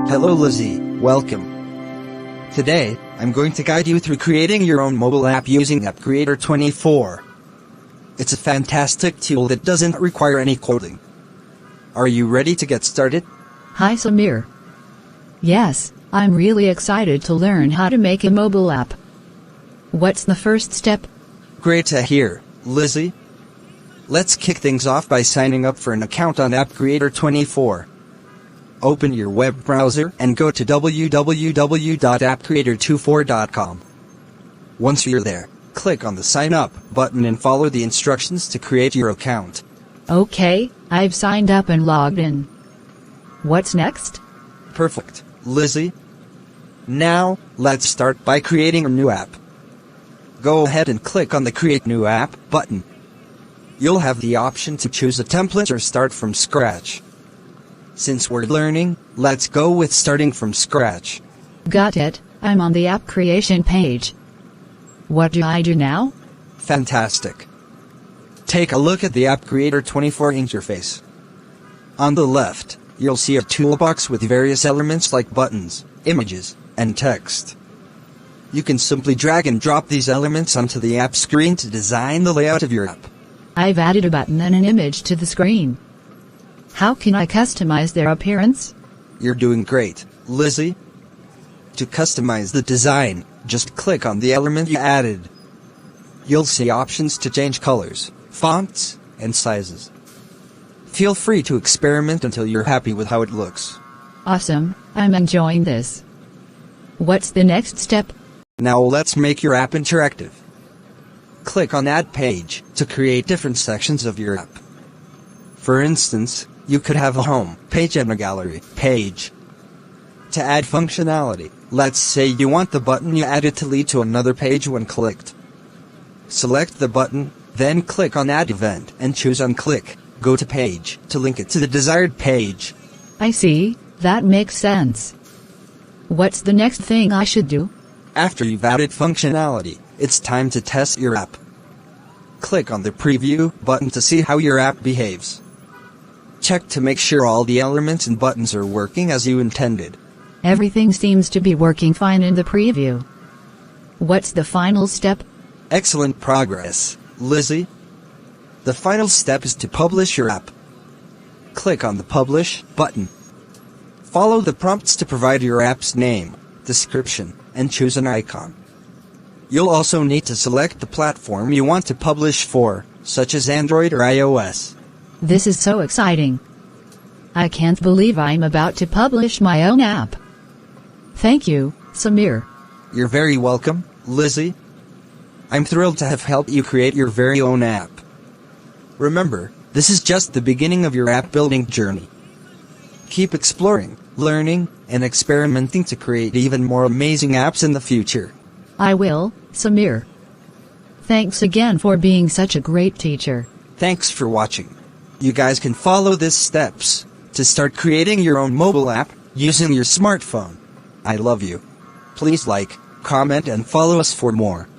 Hello Lizzie, welcome. Today, I'm going to guide you through creating your own mobile app using App Creator 24. It's a fantastic tool that doesn't require any coding. Are you ready to get started? Hi Samir. Yes, I'm really excited to learn how to make a mobile app. What's the first step? Great to hear, Lizzie. Let's kick things off by signing up for an account on App Creator 24. Open your web browser and go to www.appcreator24.com. Once you're there, click on the Sign Up button and follow the instructions to create your account. Okay, I've signed up and logged in. What's next? Perfect, Lizzie. Now, let's start by creating a new app. Go ahead and click on the Create New App button. You'll have the option to choose a template or start from scratch. Since we're learning, let's go with starting from scratch. Got it, I'm on the app creation page. What do I do now? Fantastic. Take a look at the App Creator 24 interface. On the left, you'll see a toolbox with various elements like buttons, images, and text. You can simply drag and drop these elements onto the app screen to design the layout of your app. I've added a button and an image to the screen. How can I customize their appearance? You're doing great, Lizzie. To customize the design, just click on the element you added. You'll see options to change colors, fonts, and sizes. Feel free to experiment until you're happy with how it looks. Awesome, I'm enjoying this. What's the next step? Now let's make your app interactive. Click on Add Page to create different sections of your app. For instance, you could have a home page and a gallery page. To add functionality, let's say you want the button you added to lead to another page when clicked. Select the button, then click on Add Event and choose on Click, Go to Page to link it to the desired page. I see, that makes sense. What's the next thing I should do? After you've added functionality, it's time to test your app. Click on the Preview button to see how your app behaves. Check to make sure all the elements and buttons are working as you intended. Everything seems to be working fine in the preview. What's the final step? Excellent progress, Lizzie. The final step is to publish your app. Click on the Publish button. Follow the prompts to provide your app's name, description, and choose an icon. You'll also need to select the platform you want to publish for, such as Android or iOS. This is so exciting. I can't believe I'm about to publish my own app. Thank you, Samir. You're very welcome, Lizzie. I'm thrilled to have helped you create your very own app. Remember, this is just the beginning of your app building journey. Keep exploring, learning, and experimenting to create even more amazing apps in the future. I will, Samir. Thanks again for being such a great teacher. Thanks for watching. You guys can follow these steps to start creating your own mobile app using your smartphone. I love you. Please like, comment, and follow us for more.